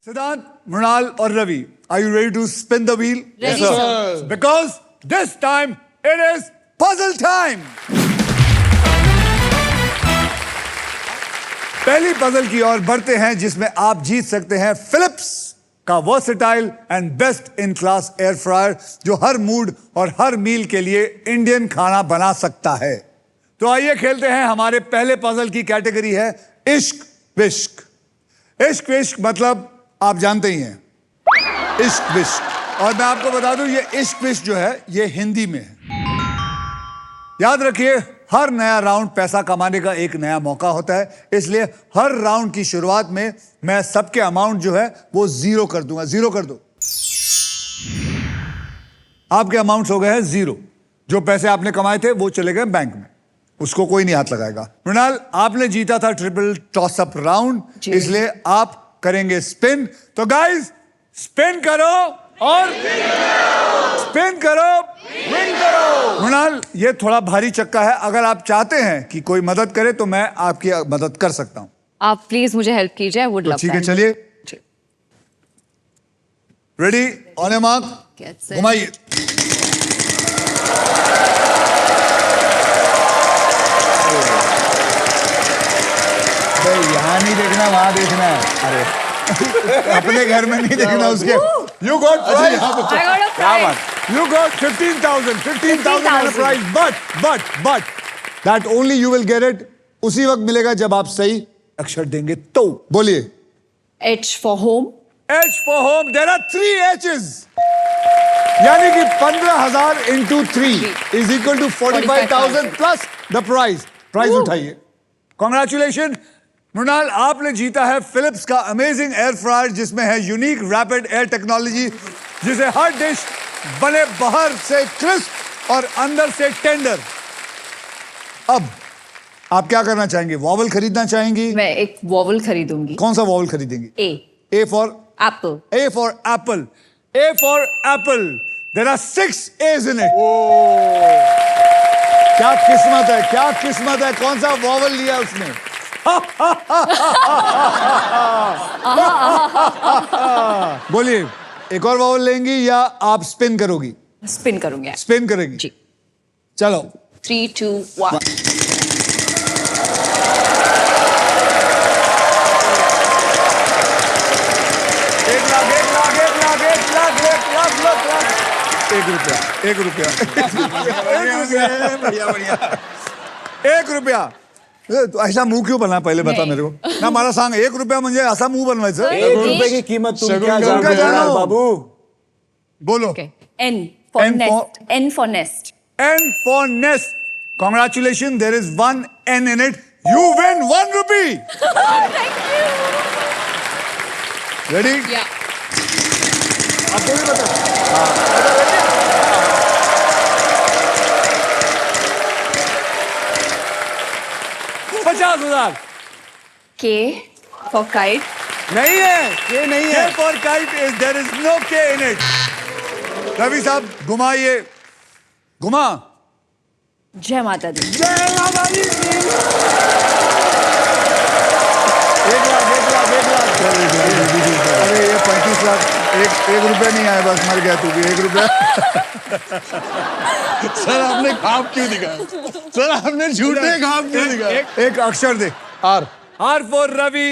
Siddhant, Mrunal or Ravi, are you ready to spin the wheel? Ready, sir. Because this time it is puzzle time. पहली puzzle की ओर बढ़ते हैं जिसमें आप जीत सकते हैं फिलिप्स का versatile and best in class air fryer जो हर मूड और हर मील के लिए इंडियन खाना बना सकता है। तो आइए खेलते हैं। हमारे पहले पजल की कैटेगरी है इश्क विश्क। इश्क विश्क मतलब आप जानते ही हैं, इश्क विश्क। और मैं आपको बता दूं ये इश्क विश्क जो है ये हिंदी में है। याद रखिए हर नया राउंड पैसा कमाने का एक नया मौका होता है, इसलिए हर राउंड की शुरुआत में मैं सबके अमाउंट जो है वो जीरो कर दूंगा। जीरो कर दो। आपके अमाउंट हो गए हैं जीरो। जो पैसे आपने कमाए थे वो चले गए बैंक में, उसको कोई नहीं हाथ लगाएगा। मृणाल, आपने जीता था ट्रिपल टॉस अप राउंड, इसलिए आप करेंगे स्पिन। तो गाइस स्पिन करो और स्पिन करो, विन करो। मृणाल, ये थोड़ा भारी चक्का है, अगर आप चाहते हैं कि कोई मदद करे तो मैं आपकी मदद कर सकता हूं। आप प्लीज मुझे हेल्प कीजिए, वुड लव। ठीक है, चलिए। रेडी, ऑन ए मार्क, घुमाइए। यहां नहीं देखना, वहां देखना है। अरे अपने घर में नहीं देखना उसके। You got prize. You got 15,000 and a prize. But that only you will get it उसी वक्त मिलेगा जब आप सही अक्षर देंगे तो। बोलिए। H for home. H for home. There are 3 H's. यानी कि 15,000 into 3 is equal to 45,000 plus the prize. Prize उठाइए। Congratulations. मृणाल, आपने जीता है फिलिप्स का अमेजिंग एयर फ्रायर जिसमें है यूनिक रैपिड एयर टेक्नोलॉजी, जिसे हर डिश बने बाहर से क्रिस्प और अंदर से टेंडर। अब आप क्या करना चाहेंगे? वॉवल खरीदना चाहेंगी? मैं एक वॉवल खरीदूंगी। कौन सा vowel खरीदेंगी? A. A for Apple. A for apple. A for apple. There are 6 A's in it. क्या किस्मत है, क्या किस्मत है। कौन सा वॉवल लिया उसने? बोलिए, एक और वॉवल लेंगी या आप स्पिन करोगी? स्पिन करूंगी। स्पिन करेंगी जी। चलो 3, 2, 1। एक रुपया। तू ऐसा मुंह क्यों बना पहले बता मेरे को ना। मला सांग, 1 रुपया म्हणजे असा मुंह बनवायचं? 1 रुपये की कीमत तुम क्या जानते हो बाबू? बोलो। N for N nest. N for nest. N for nest. Congratulations, there is 1 N in it. You win 1 rupee. Thank you. Ready? Yeah. आपको भी बता। 50,000। K for kite. नहीं है, ये नहीं है। K for kite is there is no K in it. Ravi साहब घुमाइए, घुमा। जय माता दी। जय माता दी। 1 लाख। अरे ये 35 लाख। एक रुपया नहीं आया, बस मर गया तू भी। 1 रुपया। सर आपने खाप क्यों दिखाया? सर आपने झूठे खाप क्यों दिखाया? एक अक्षर दे। R. R for Ravi.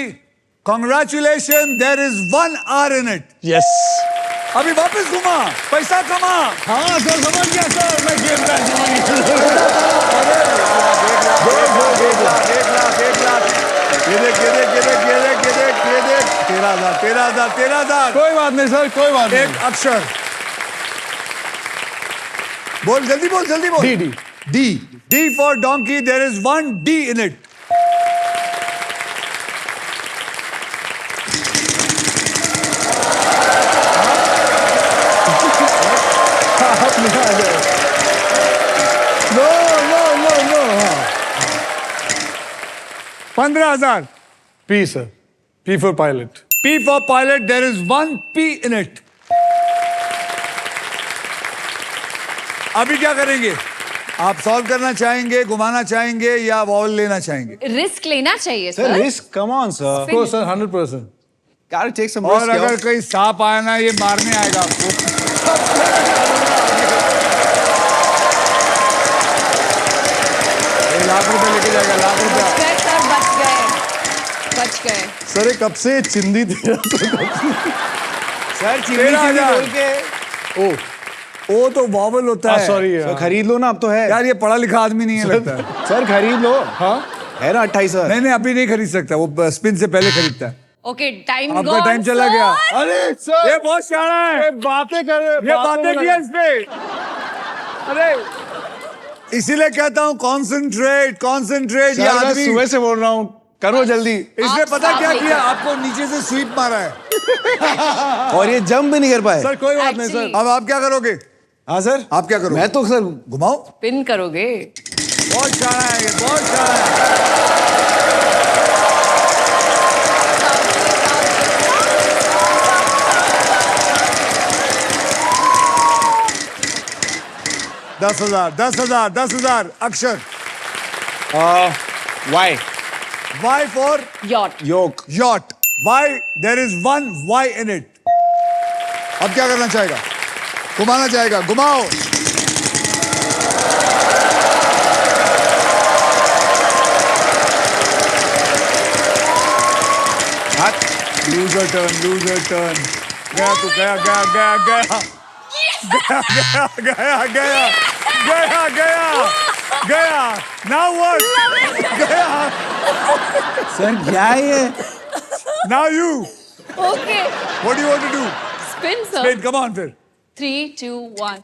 Congratulations, there is 1 R in it. Yes. अभी वापस घुमा, पैसा कमा। हाँ सर, समझ गया सर, मैं गेम का एक लाख। ये देख। 13,000। कोई बात नहीं सर, कोई बात नहीं। एक अक्षर बोल, जल्दी बोल। D for donkey. There is 1 D in it. No. 15,000. P sir. P for pilot. P for pilot. There is 1 P in it. अभी क्या करेंगे? आप सॉल्व करना चाहेंगे, घुमाना चाहेंगे या वॉल लेना चाहेंगे? रिस्क लेना चाहिए sir sir. Risk, come on sir. Of course sir, 100%. Gotta take some और risk, yo. अगर कोई सांप आया ना ये मारने आएगा आपको। ये लाख रुपए लेके जाएगा, लाख रुपया। बच गए सर, बच गए, बच गए। सर ये कब से चिंदी दे रहा सर चिंदी 13,000 बोल के ओ तो वॉवल होता है। सॉरी सर खरीद लो ना, अब तो है। यार ये पढ़ा लिखा आदमी नहीं है लगता है। सर खरीद लो। हाँ है ना 28 सर। नहीं अभी नहीं खरीद सकता, वो स्पिन से पहले खरीदता है। ओके, टाइम आपका टाइम चला गया। अरे सर ये बहुत शाना है। बातें कर रहे ये बातें की है इस पे। अरे इसीलिए कहता हूँ कॉन्सेंट्रेट कॉन्सेंट्रेट। ये आदमी सुबह से बोल रहा हूँ, करो जल्दी। इसने आप पता साफ क्या नहीं किया, कर। आपको नीचे से स्वीप मारा है। और ये जंप भी नहीं कर पाए। सर कोई बात नहीं सर। Actually- अब आप क्या करोगे? हाँ सर। आप क्या करोगे? मैं तो सर घुमाओ। पिन करोगे? बहुत शाना है ये, बहुत शाना है। दस हजार, 10,000, 10,000। अक्षर Why? Y for yacht. Yoke. yacht. Why? There is one Y in it. अब क्या करना चाहेगा? घुमाना चाहेगा, घुमाओ। Loser turn, loser turn. गया तू, गया गया गया गया गया गया गया गया गया गया। Now what? गया। सर क्या है ये? Now you. Okay, What do you want to do? Spin sir. Spin, come on फिर। 3, 2, 1।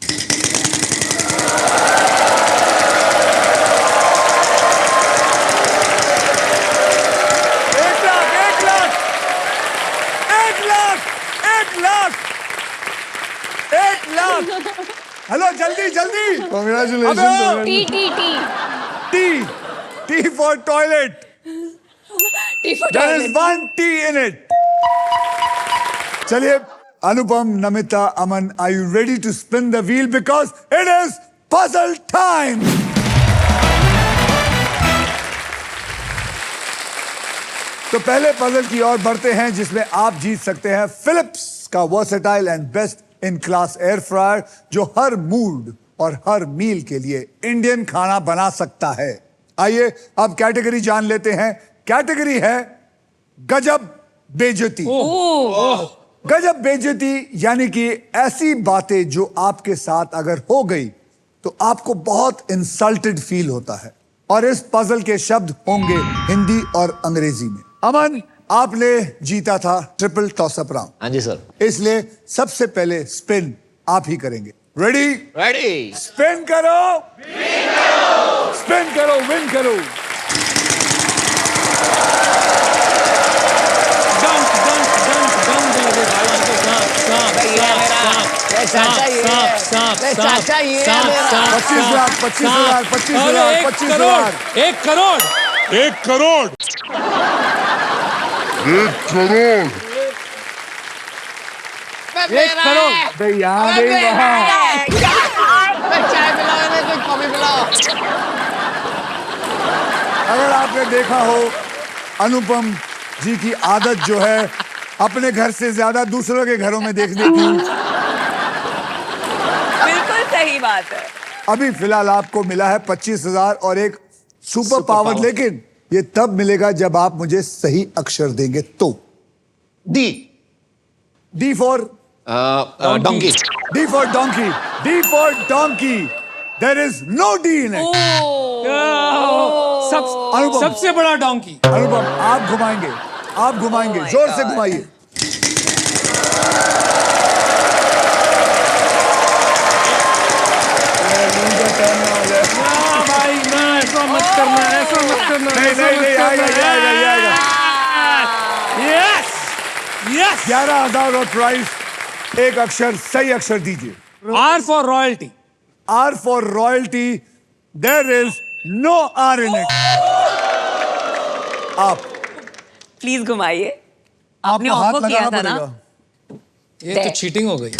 एक लाख, एक लाख, एक लाख, एक लाख, एक लाख। हेलो जल्दी जल्दी। Congratulations. T T T T, T for toilet. T for There is one T in it. चलिए अनुपम, नमिता, अमन, are you ready to spin the wheel because it is puzzle time. तो पहले पजल की ओर बढ़ते हैं जिसमें आप जीत सकते हैं फिलिप्स का versatile and best in class air fryer जो हर मूड और हर मील के लिए इंडियन खाना बना सकता है। आइए अब कैटेगरी जान लेते हैं। कैटेगरी है गजब बेइज्जती। गजब बेइज्जती यानी कि ऐसी बातें जो आपके साथ अगर हो गई तो आपको बहुत इंसल्टेड फील होता है। और इस पजल के शब्द होंगे हिंदी और अंग्रेजी में। अमन, आपने जीता था ट्रिपल टॉसअप राउंड, हाँ जी सर। इसलिए सबसे पहले स्पिन आप ही करेंगे। रेडी? रेडी। स्पिन करो, स्पिन करो, विन करो। चाचा ये 25,00,000, 25,000, 25,000, 25,000। 1 करोड़ 1 करोड़ 1 करोड़ अबे यहाँ नहीं वहाँ। चाय पिलाओ ना, कोई कॉफी पिलाओ। अगर आपने देखा हो अनुपम जी की आदत जो है अपने घर से ज्यादा दूसरों के घरों में देखने की, बिल्कुल सही बात है। अभी फिलहाल आपको मिला है 25,000 और एक सुपर पावर, लेकिन ये तब मिलेगा जब आप मुझे सही अक्षर देंगे तो। D. D for donkey. D for donkey, D for donkey. There is no D in it. Anupam. सबसे बड़ा डोंकी। अनुपम आप घुमाएंगे, आप घुमाएंगे, Oh my जोर से God. घुमाइए। ना भाई ना, ऐसा मत करना, ऐसा मत करना। नहीं नहीं नहीं, आएगा ये आएगा ये आएगा। Yes yes. 11,000 और प्राइस। एक अक्षर, सही अक्षर दीजिए। R for royalty. R for royalty. There is no R in it. आप प्लीज घुमाइए। आपने आपको हाथ ऑफर किया लगाना था ना। पड़ेगा। ये तो चीटिंग हो गई। एक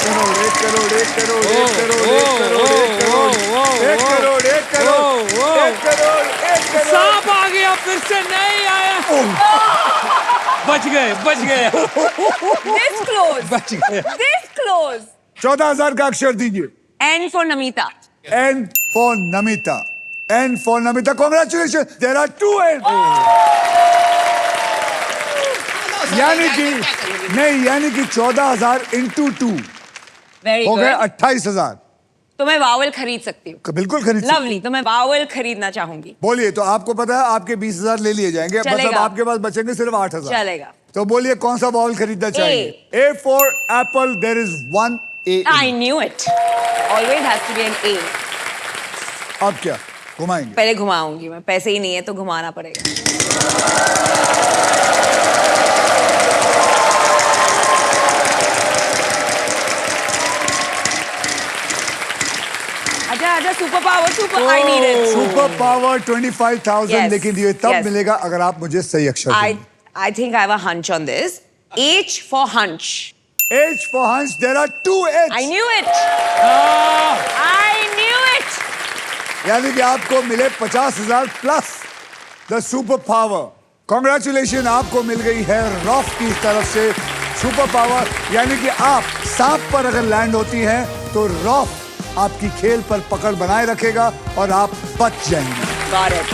करोड़, एक करोड़, एक करोड़, एक करोड़, एक करोड़, एक करोड़, एक करोड़, एक करोड़। बच गए This close. बच गए This close. 14,000 का अक्षर दीजिए. N for Namita. N for Namita. N for Namita. Congratulations. There are 2 N. यानी कि 14,000 into 2 Very हो गए good. 28,000. तो मैं वावल खरीद सकती हूँ. बिल्कुल खरीद सकते. लवली. तो मैं वावल खरीदना चाहूंगी. बोलिए. तो आपको पता है आपके 20,000 ले लिए जाएंगे. मतलब चलेगा. आपके पास बचेंगे सिर्फ 8,000. चलेगा. तो बोलिए कौन सा बाउल खरीदना चाहिए. A for apple. There is 1 A. I knew it. Always has to be an A. अब क्या घुमाएंगे. पहले घुमाऊंगी मैं. पैसे ही नहीं है तो घुमाना पड़ेगा. अच्छा super power I need it. Super power 25,000 Yes. लेकिन ये तब Yes. मिलेगा अगर आप मुझे सही अक्षर देंगे. I think I have a hunch on this. H for hunch. H for hunch. There are 2 H. I knew it. I knew it. यानी कि आपको मिले 50,000 plus the super power. Congratulation. आपको मिल गई है रॉफ की तरफ से सुपर पावर. यानी कि आप सांप पर अगर लैंड होती हैं तो रॉफ आपकी खेल पर पकड़ बनाए रखेगा और आप बच जाएंगे. Got it.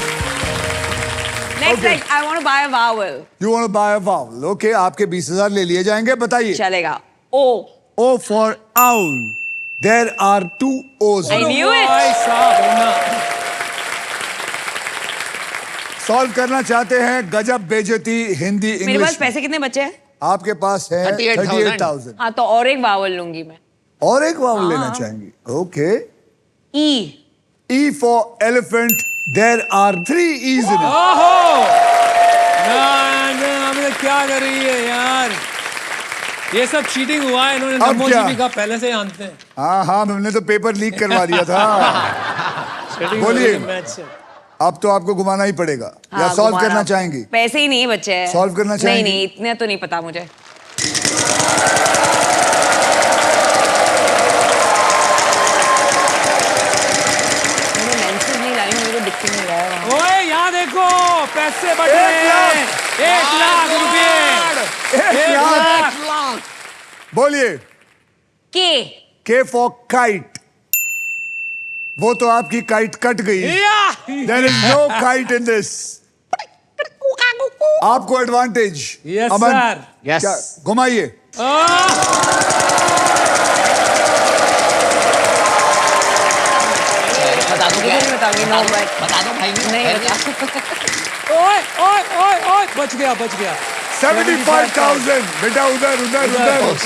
Next, Okay. I want to buy a vowel. You want to buy a vowel. Okay. आपके 20,000 ले लिए जाएंगे. बताइए. चलेगा. O. O for owl. There are 2 O's. I knew it. भाई साहब होना सॉल्व करना चाहते हैं गजब बेइज्जती हिंदी मेरे पास इंग्लिश. पैसे कितने बचे हैं? आपके पास है 38,000. हाँ तो और एक वावल लूंगी मैं. और एक वावल लेना चाहेंगे. Okay. E. E for elephant. There are 3 E's in it. ओहो हमने क्या कर रही है यार. ये सब चीटिंग हुआ है. इन्होंने अब नमो क्या? जी भी कहा पहले से ही जानते हैं. हाँ हमने तो पेपर लीक करवा दिया था. Cheating बोलिए. हो रही है मैच से. अब तो आपको घुमाना ही पड़ेगा. या हाँ, सॉल्व घुमाना. करना चाहेंगी. पैसे ही नहीं बचे हैं. Solve करना चाहेंगी? नहीं इतने तो नहीं पता मुझे. मुझे lenses नहीं लाई, मुझे तो दिख ही नहीं रहा है वहाँ. ओए यहाँ देखो पैसे बचे 1 लाख. 1 लाख रुपए. 1 लाख. बोलिए. K. K for kite. वो तो आपकी काइट कट गई. There is no kite in this. आपको एडवांटेज. Yes, अमन, sir. Yes. क्या घुमाइए. बता दो क्या मुझे नहीं बताऊंगी. No, but बता दो भाई. नहीं बता. ओए बच गया. 75,000. बेटा उधर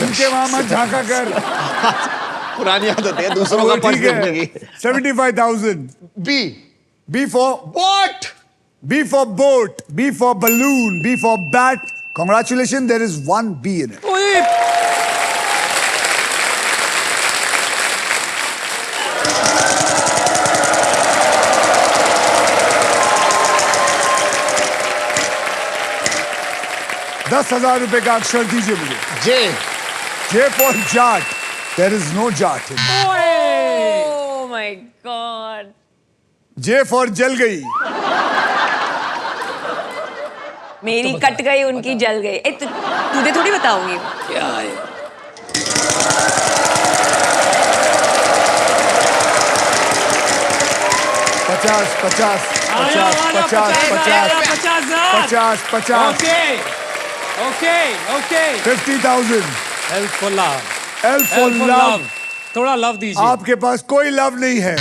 उनके वहां मत झांका कर. पुरानी आदत है दूसरों का पर्स ठीक है. देखने की. 75,000. B. B for What? B for boat. B for balloon. B for bat. Congratulations. There is 1 B in it. ओए ₹10,000 का अक्षर दीजिए मुझे. J. J for jat. There is no jat in it. Oh my God. J for जल गई. मेरी cut गई उनकी जल गई. तुझे थोड़ी बताऊंगी. क्या है. 50. आया, 50. Okay 50,000. Help for love. L for love. थोड़ा लव दीजिए. आपके पास कोई लव नहीं है.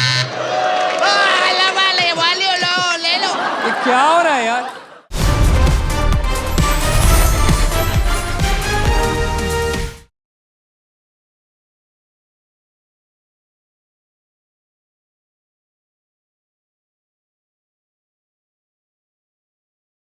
ये क्या हो